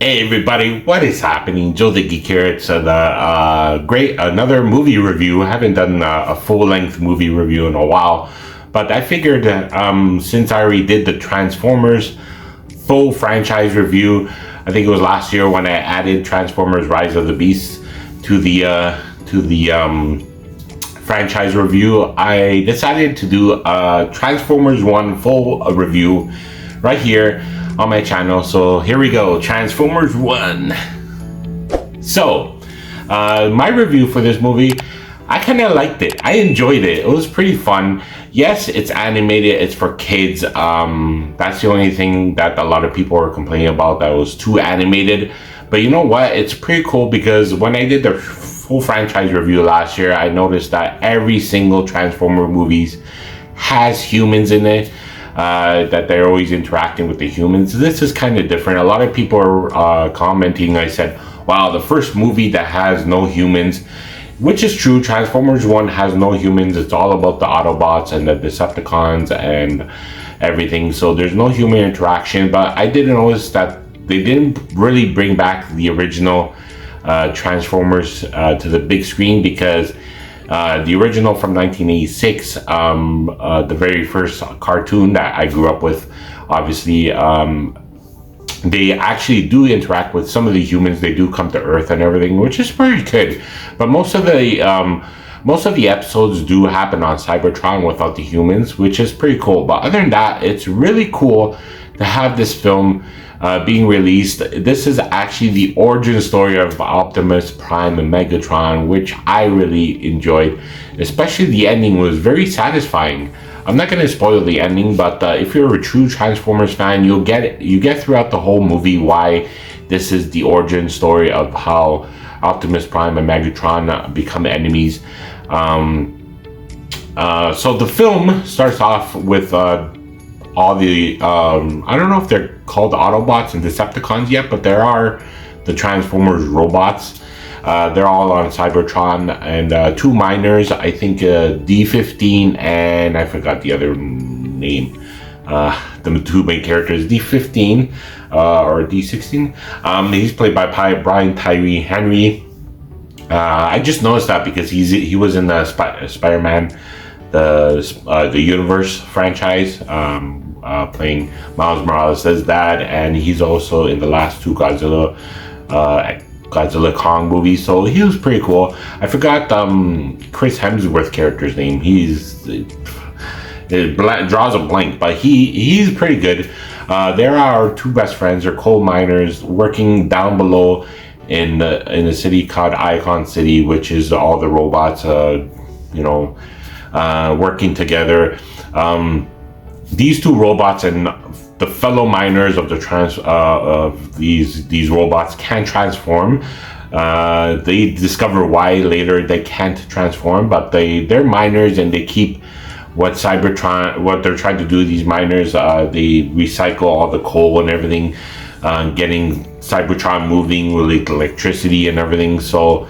Hey everybody, what is happening? Joe the Geek here. It's another movie review. I haven't done a full-length movie review in a while, but I figured since I already did the Transformers full franchise review, I think it was last year when I added Transformers: Rise of the Beasts to the franchise review, I decided to do a Transformers 1 full review right here on my channel. So here we go, Transformers 1. So my review for this movie, I kind of liked it. I enjoyed it. It was pretty fun. Yes, it's animated, it's for kids. That's the only thing that a lot of people are complaining about, that it was too animated. But you know what, it's pretty cool, because when I did the full franchise review last year, I noticed that every single Transformer movies has humans in it. That they're always interacting with the humans. This is kind of different. A lot of people are commenting. I said, wow, the first movie that has no humans, which is true. Transformers 1 has no humans. It's all about the Autobots and the Decepticons and everything. So there's no human interaction. But I did notice that they didn't really bring back the original Transformers to the big screen, because the original from 1986, the very first cartoon that I grew up with, obviously, they actually do interact with some of the humans. They do come to Earth and everything, which is pretty good. But most of the episodes do happen on Cybertron without the humans, which is pretty cool. But other than that, it's really cool to have this film being released. This is actually the origin story of Optimus Prime and Megatron, which I really enjoyed. Especially the ending was very satisfying. I'm not going to spoil the ending, but if you're a true Transformers fan, you get throughout the whole movie why this is the origin story of how Optimus Prime and Megatron become enemies. So the film starts off with all the I don't know if they're called Autobots and Decepticons yet, but there are the Transformers robots. They're all on Cybertron, and two miners, I think D15 and I forgot the other name. The two main characters, D15 or D16. He's played by Brian Tyree Henry. I just noticed that because he was in the Spider-Man the Universe franchise, playing Miles Morales as dad, and he's also in the last two Godzilla Kong movies, so he was pretty cool. I forgot Chris Hemsworth character's name. It draws a blank, but he's pretty good. There are two best friends. They're coal miners working down below in a city called Icon City, which is all the robots working together. These two robots and the fellow miners of these robots can transform. They discover why later they can't transform, but they're miners, and they keep what they're trying to do. These miners, they recycle all the coal and everything, getting Cybertron moving with electricity and everything. So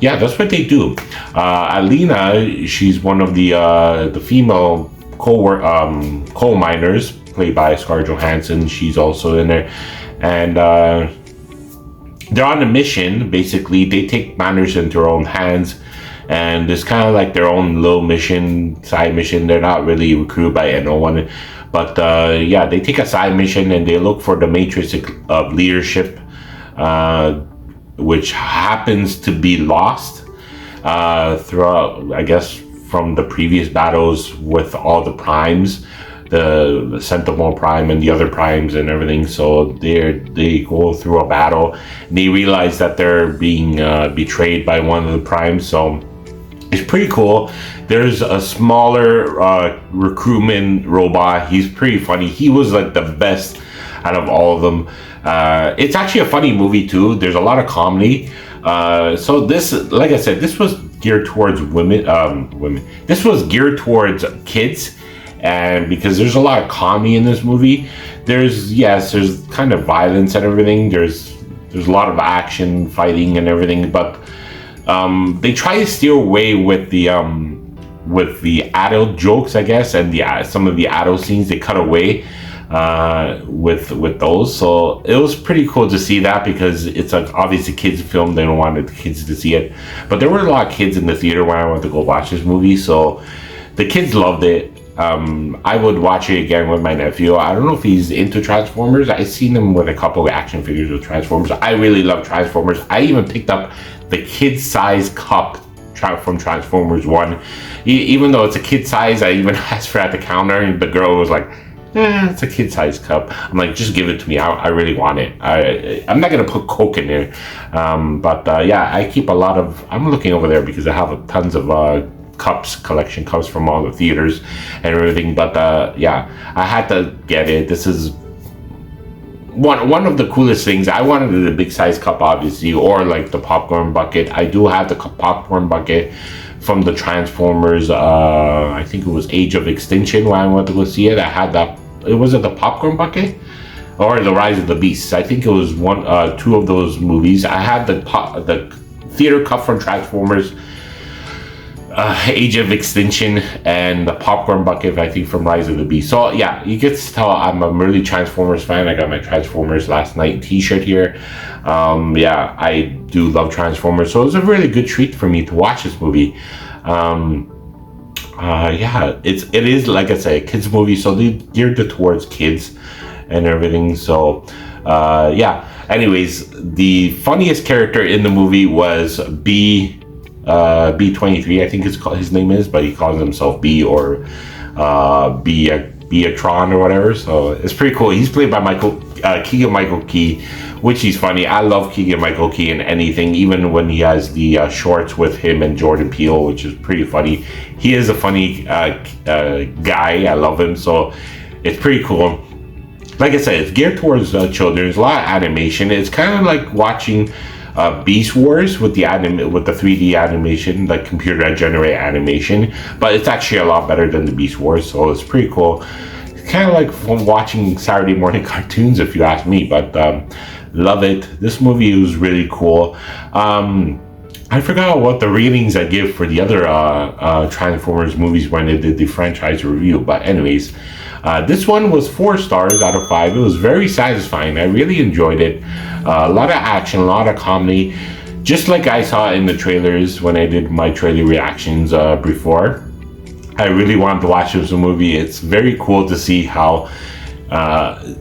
yeah, that's what they do. Alina, she's one of the female coal miners, played by Scarlett Johansson. She's also in there, and they're on a mission. Basically, they take matters into their own hands, and it's kind of like their own little side mission. They're not really recruited by anyone, but yeah, they take a side mission and they look for the matrix of leadership, which happens to be lost throughout, I guess, from the previous battles with all the primes, the Sentinel Prime and the other primes and everything. So they go through a battle, and they realize that they're being betrayed by one of the primes. So it's pretty cool. There's a smaller recruitment robot. He's pretty funny. He was like the best out of all of them. It's actually a funny movie too. There's a lot of comedy. So this, like I said, this was geared towards women. This was geared towards kids, and because there's a lot of comedy in this movie. There's kind of violence and everything. There's a lot of action, fighting, and everything. But they try to steer away with the adult jokes, I guess, and some of the adult scenes they cut away. with those. So it was pretty cool to see that, because it's like obviously kids film. They don't want the kids to see it, but there were a lot of kids in the theater when I went to go watch this movie, so the kids loved it. I would watch it again with my nephew. I don't know if he's into Transformers. I've seen him with a couple of action figures with Transformers. I really love Transformers. I even picked up the kid size cup from Transformers 1. Even though it's a kid size, I even asked for it at the counter, and the girl was like, it's a kid size cup. I'm like, just give it to me. I really want it. I'm not gonna put Coke in there, but yeah, I keep a lot of. I'm looking over there because I have tons of collection cups from all the theaters and everything. But yeah, I had to get it. This is one of the coolest things. I wanted the big size cup, obviously, or like the popcorn bucket. I do have the popcorn bucket from the Transformers, I think it was Age of Extinction when I went to go see it. I had that. Was it the popcorn bucket or the Rise of the Beasts? I think it was two of those movies. I had the theater cup from Transformers, Age of Extinction, and the popcorn bucket, I think, from Rise of the Beast. So yeah, you get to tell I'm a really Transformers fan. I got my Transformers Last Night t-shirt here. Yeah, I do love Transformers, so it was a really good treat for me to watch this movie. Yeah, it is, like I said, a kids movie, so they geared it towards kids and everything. So yeah, anyways, the funniest character in the movie was B23, I think his name is, but he calls himself B, or Beatron or whatever. So it's pretty cool. He's played by Keegan-Michael Key, which he's funny. I love Keegan-Michael Key in anything, even when he has the shorts with him and Jordan Peele, which is pretty funny. He is a funny guy. I love him, so it's pretty cool. Like I said, it's geared towards children. There's a lot of animation. It's kind of like watching Beast Wars with the 3D animation, like computer generated animation, but it's actually a lot better than the Beast Wars, so it's pretty cool. It's kind of like watching Saturday morning cartoons, if you ask me, but love it. This movie was really cool. I forgot what the ratings I give for the other Transformers movies when they did the franchise review, but anyways, this one was 4 stars out of 5. It was very satisfying. I really enjoyed it. A lot of action, a lot of comedy, just like I saw in the trailers when I did my trailer reactions before. I really wanted to watch this movie. It's very cool to see how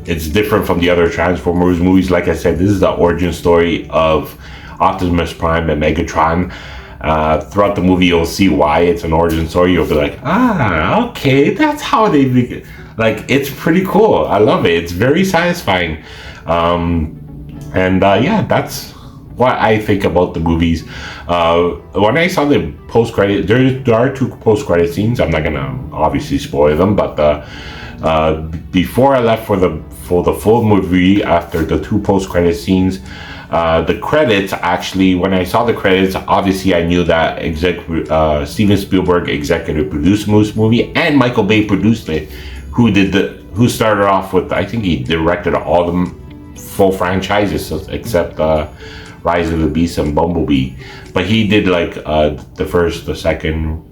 it's different from the other Transformers movies. Like I said, this is the origin story of Optimus Prime and Megatron. Throughout the movie, you'll see why it's an origin story. You'll be like, okay, that's how they begin. Like, it's pretty cool. I love it. It's very satisfying. Yeah, that's what I think about the movies. When I saw the post-credit, there are 2 post-credit scenes. I'm not gonna obviously spoil them, but before I left for the full movie, after the 2 post-credit scenes, the credits, actually, when I saw the credits, obviously I knew that Steven Spielberg executive produced this movie, and Michael Bay produced it, who started off with, I think he directed all the full franchises except Rise of the Beast and Bumblebee, but he did like the first, the second,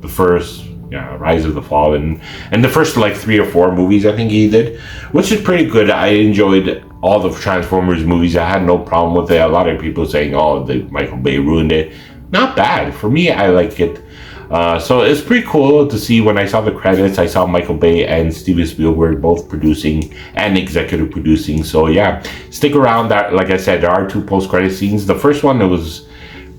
the first, yeah, Rise of the Fallen, and the first like 3 or 4 movies I think he did, which is pretty good. I enjoyed all the Transformers movies. I had no problem with it. A lot of people saying, oh, Michael Bay ruined it. Not bad. For me, I like it. So it's pretty cool to see. When I saw the credits, I saw Michael Bay and Steven Spielberg both producing and executive producing. So yeah, stick around. That, like I said, there are 2 post-credit scenes. The first one, it was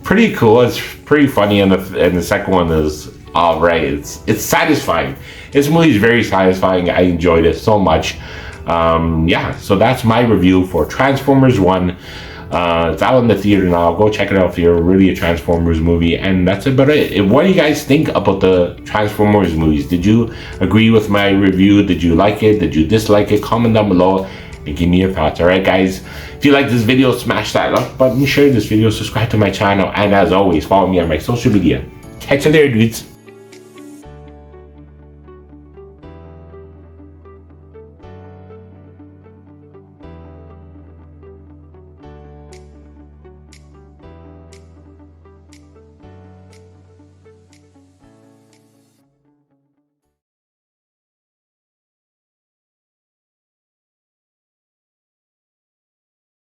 pretty cool. It's pretty funny, and the second one is all right. It's satisfying. This movie is very satisfying. I enjoyed it so much. Yeah, so that's my review for Transformers 1. It's out in the theater now. Go check it out if you're really a Transformers movie. And that's about it. What do you guys think about the Transformers movies? Did you agree with my review? Did you like it? Did you dislike it? Comment down below and give me your thoughts. Alright guys, if you like this video, smash that like button, share this video, subscribe to my channel, and as always, follow me on my social media. Catch you there, dudes.